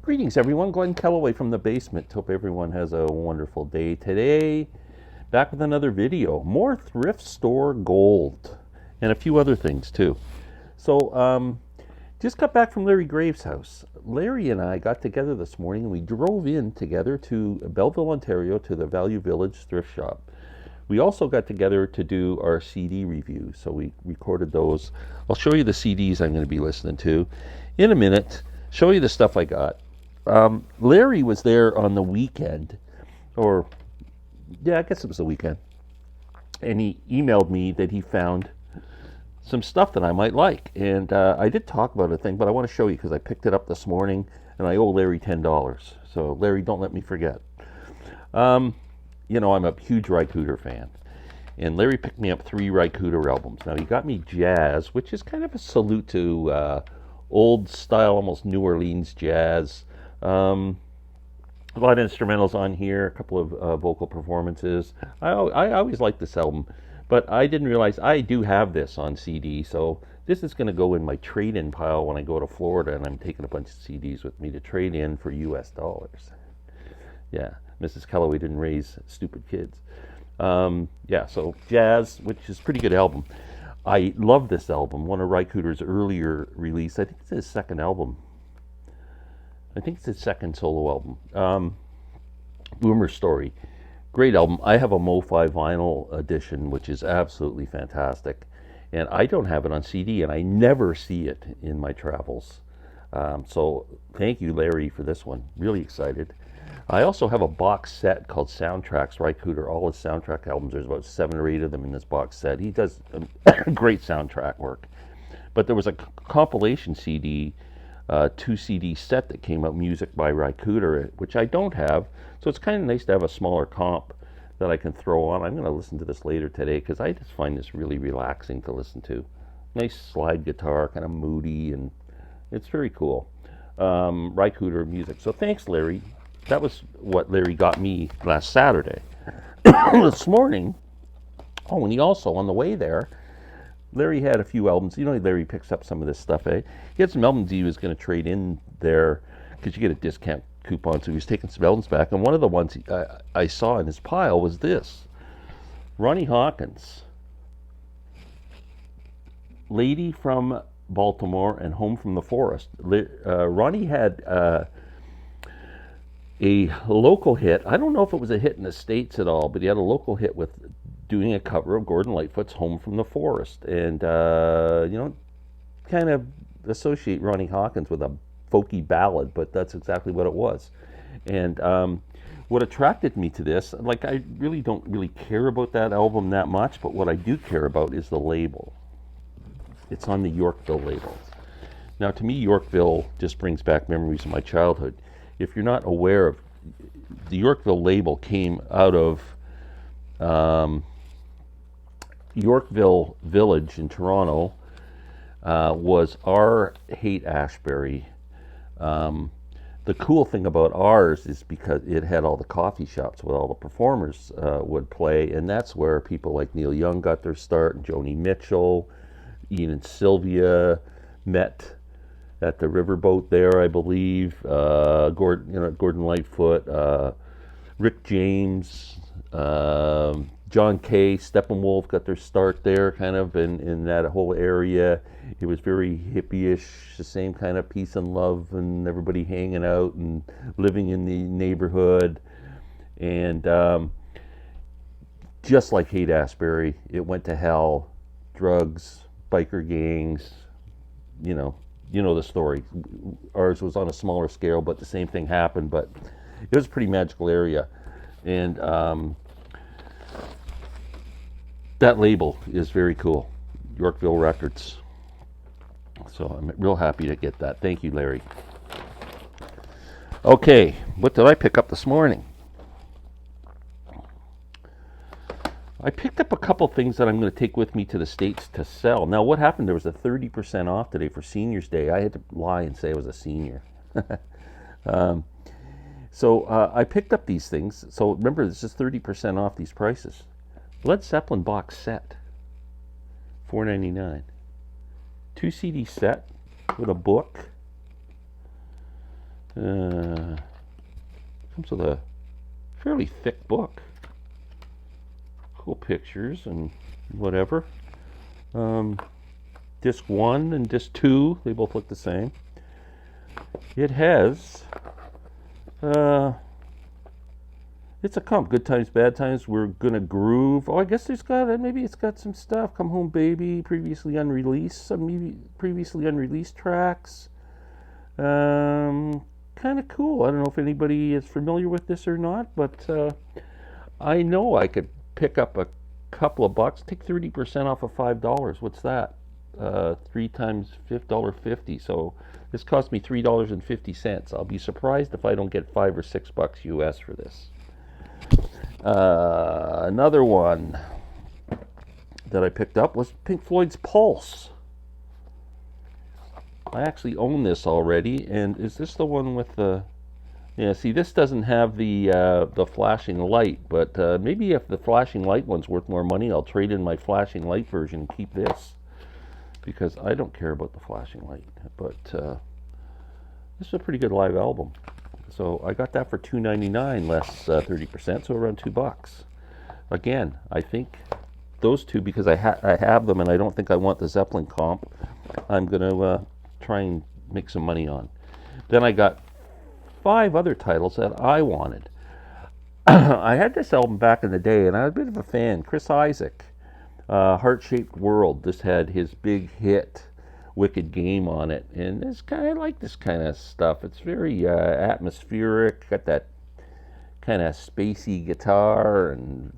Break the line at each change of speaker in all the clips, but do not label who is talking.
Greetings, everyone. Glenn Kellaway from the basement. Hope everyone has a wonderful day today. Back with another video. More thrift store gold and a few other things too. So, just got back from Larry Graves' house. Larry and I got together this morning and we drove in together to Belleville, Ontario, to the Value Village thrift shop. We also got together to do our CD review, so we recorded those. I'll show you the CDs I'm going to be listening to in a minute, show you the stuff I got. Larry was there on the weekend, or yeah, I guess it was the weekend, and he emailed me that he found some stuff that I might like, and I did talk about a thing, but I want to show you because I picked it up this morning, and I owe Larry $10. So Larry, don't let me forget. You know, I'm a huge Cooder fan, and Larry picked me up 3 Cooder albums. Now he got me jazz, which is kind of a salute to old style, almost New Orleans jazz. A lot of instrumentals on here, a couple of vocal performances. I always like this album, but I didn't realize I do have this on CD, so this is going to go in my trade-in pile when I go to Florida, and I'm taking a bunch of CDs with me to trade in for US dollars. Yeah, Mrs. Kellaway didn't raise stupid kids. Yeah, so jazz, which is a pretty good album. I love this album, one of Cooder's earlier release. I think it's his second album. I think it's his second solo album. Boomer Story. Great album. I have a MoFi vinyl edition, which is absolutely fantastic. And I don't have it on CD, and I never see it in my travels. So thank you, Larry, for this one. Really excited. I also have a box set called Soundtracks, Cooder. All his soundtrack albums, there's about 7 or 8 of them in this box set. He does great soundtrack work. But there was a compilation CD, 2 CD set that came out, music by Cooder, which I don't have. So it's kind of nice to have a smaller comp that I can throw on. I'm going to listen to this later today because I just find this really relaxing to listen to. Nice slide guitar, kind of moody, and it's very cool. Cooder music. So thanks, Larry. That was what Larry got me last Saturday. This morning, oh, and he also, on the way there, Larry had a few albums. You know, Larry picks up some of this stuff, eh? He had some albums he was going to trade in there because you get a discount coupon, so he was taking some albums back. And one of the ones I saw in his pile was this. Ronnie Hawkins, Lady from Baltimore and Home from the Forest. Ronnie had a local hit. I don't know if it was a hit in the States at all, but he had a local hit with doing a cover of Gordon Lightfoot's Home from the Forest. And, you know, kind of associate Ronnie Hawkins with a folky ballad, but that's exactly what it was. And what attracted me to this, like, I really don't really care about that album that much, but what I do care about is the label. It's on the Yorkville label. Now, to me, Yorkville just brings back memories of my childhood. If you're not aware of, the Yorkville label came out of Yorkville Village in Toronto, was our Haight-Ashbury. The cool thing about ours is because it had all the coffee shops where all the performers would play, and that's where people like Neil Young got their start, and Joni Mitchell, Ian and Sylvia met at the riverboat there, I believe. Gordon Lightfoot, Rick James, John Kay, Steppenwolf got their start there, kind of in that whole area. It was very hippie-ish, the same kind of peace and love, and everybody hanging out and living in the neighborhood. And just like Haight-Ashbury, it went to hell. Drugs, biker gangs, you know the story. Ours was on a smaller scale, but the same thing happened. But it was a pretty magical area, and that label is very cool, Yorkville Records. So I'm real happy to get that. Thank you, Larry. Okay, what did I pick up this morning? I picked up a couple things that I'm going to take with me to the States to sell. Now, what happened? There was a 30% off today for Seniors Day. I had to lie and say I was a senior. So I picked up these things. So remember, this is 30% off these prices. Led Zeppelin box set, $4.99. 2 CD set with a book. Comes with a fairly thick book. Cool pictures and whatever. Disc 1 and Disc 2, they both look the same. It has, it's a comp. Good Times, Bad Times, We're Gonna Groove. Oh, I guess maybe it's got some stuff. Come Home Baby, previously unreleased, some previously unreleased tracks. Kind of cool. I don't know if anybody is familiar with this or not, but I know I could pick up a couple of bucks, take 30% off of $5. What's that? 3 times $5.50. So this cost me $3.50. I'll be surprised if I don't get $5 or $6 US for this. Another one that I picked up was Pink Floyd's Pulse. I actually own this already, and is this the one with the... Yeah, see, this doesn't have the flashing light, but maybe if the flashing light one's worth more money, I'll trade in my flashing light version and keep this, because I don't care about the flashing light. But this is a pretty good live album. So I got that for $2.99 less 30%, so around $2. Again, I think those two, because I have them and I don't think I want the Zeppelin comp, I'm going to try and make some money on. Then I got 5 other titles that I wanted. I had this album back in the day, and I was a bit of a fan. Chris Isaak, Heart-Shaped World. This had his big hit, Wicked Game, on it, and I like this kind of stuff. It's very atmospheric, got that kind of spacey guitar, and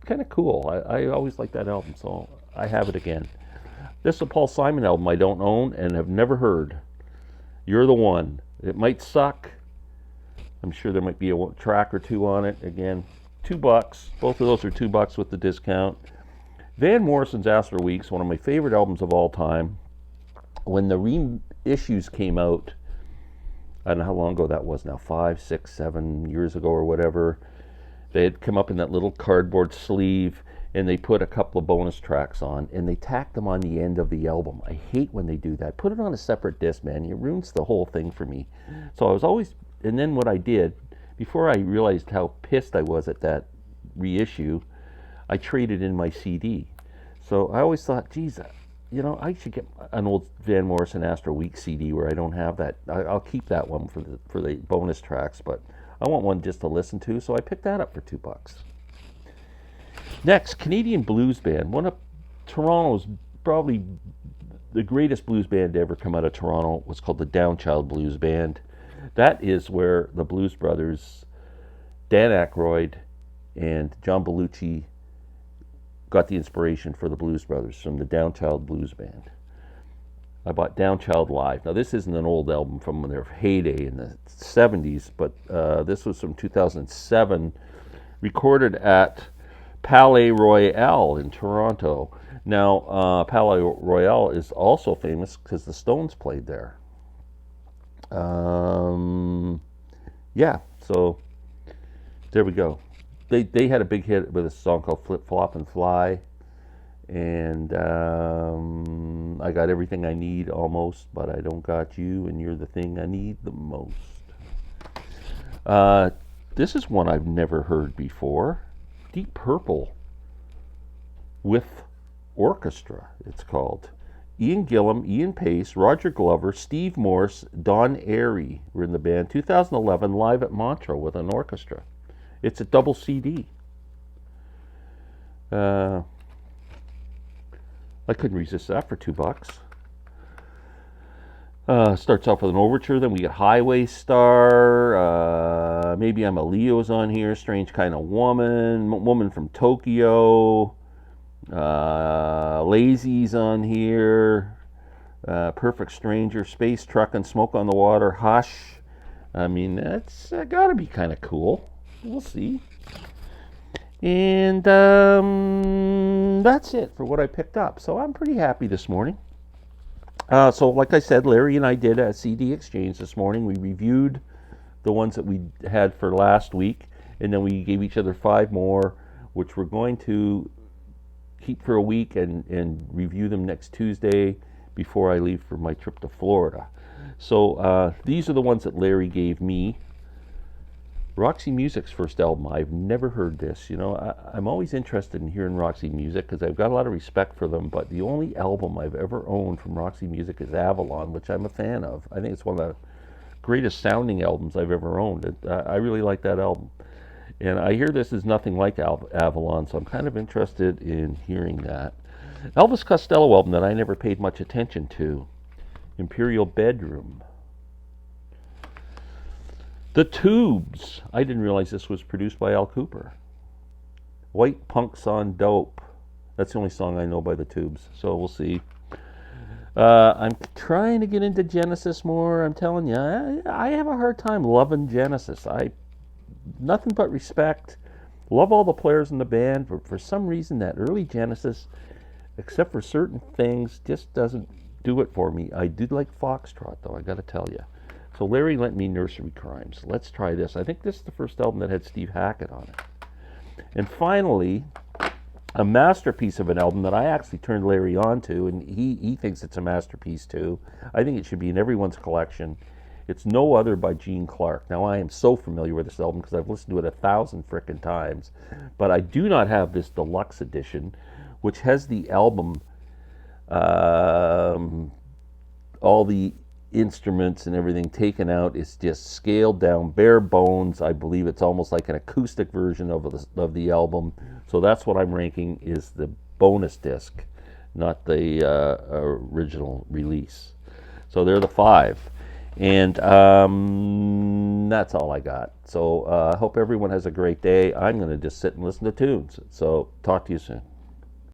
kind of cool. I always like that album, so I have it again. This is a Paul Simon album I don't own and have never heard. You're the One. It might suck. I'm sure there might be a track or two on it. Again, $2. Both of those are $2 with the discount. Van Morrison's Astral Weeks, one of my favorite albums of all time. When the reissues came out, I don't know how long ago that was now, 5, 6, 7 years ago or whatever, they had come up in that little cardboard sleeve, and they put a couple of bonus tracks on, and they tacked them on the end of the album. I hate when they do that. Put it on a separate disc, man. It ruins the whole thing for me. So I was always, and then what I did, before I realized how pissed I was at that reissue, I traded in my CD. So I always thought, geez, I should get an old Van Morrison Astral Week CD where I don't have that. I'll keep that one for the bonus tracks, but I want one just to listen to, so I picked that up for $2. Next, Canadian blues band. One of Toronto's, probably the greatest blues band to ever come out of Toronto, was called the Downchild Blues Band. That is where the Blues Brothers, Dan Aykroyd and John Belushi, got the inspiration for the Blues Brothers, from the Downchild Blues Band. I bought Downchild Live. Now, this isn't an old album from their heyday in the 70s, but this was from 2007, recorded at Palais Royal in Toronto. Now, Palais Royal is also famous because the Stones played there. Yeah, so there we go. They had a big hit with a song called Flip Flop and Fly, and I got everything I need almost, but I don't got you, and you're the thing I need the most. This is one I've never heard before. Deep Purple with orchestra, it's called. Ian Gillan, Ian Pace, Roger Glover, Steve Morse, Don Airey were in the band. 2011, live at Montreux with an orchestra. It's a double CD. I couldn't resist that for $2. Starts off with an overture, then we get Highway Star, Maybe I'm a Leo's on here, Strange Kind of Woman, Woman from Tokyo, Lazy's on here, Perfect Stranger, Space Truck and Smoke on the Water, Hush. I mean, that's gotta be kind of cool. We'll see. And that's it for what I picked up. So I'm pretty happy this morning. So like I said, Larry and I did a CD exchange this morning. We reviewed the ones that we had for last week, and then we gave each other 5 more, which we're going to keep for a week and review them next Tuesday before I leave for my trip to Florida. So these are the ones that Larry gave me. Roxy Music's first album. I've never heard this. You know, I'm always interested in hearing Roxy Music because I've got a lot of respect for them, but the only album I've ever owned from Roxy Music is Avalon, which I'm a fan of. I think it's one of the greatest sounding albums I've ever owned. I really like that album. And I hear this is nothing like Avalon, so I'm kind of interested in hearing that. Elvis Costello album that I never paid much attention to. Imperial Bedroom. The Tubes. I didn't realize this was produced by Al Kooper. White Punks on Dope. That's the only song I know by The Tubes, so we'll see. I'm trying to get into Genesis more. I'm telling you, I have a hard time loving Genesis. Nothing but respect. Love all the players in the band, but for some reason that early Genesis, except for certain things, just doesn't do it for me. I do like Foxtrot, though, I got to tell you. So Larry lent me Nursery Crimes. Let's try this. I think this is the first album that had Steve Hackett on it. And finally, a masterpiece of an album that I actually turned Larry on to, and he thinks it's a masterpiece too. I think it should be in everyone's collection. It's No Other by Gene Clark. Now, I am so familiar with this album because I've listened to it 1,000 frickin' times, but I do not have this deluxe edition, which has the album, all the instruments and everything taken out. It's just scaled down, bare bones. I believe it's almost like an acoustic version of the album. So that's what I'm ranking, is the bonus disc, not the original release. So they're the 5. And that's all I got. So I hope everyone has a great day. I'm going to just sit and listen to tunes. So talk to you soon.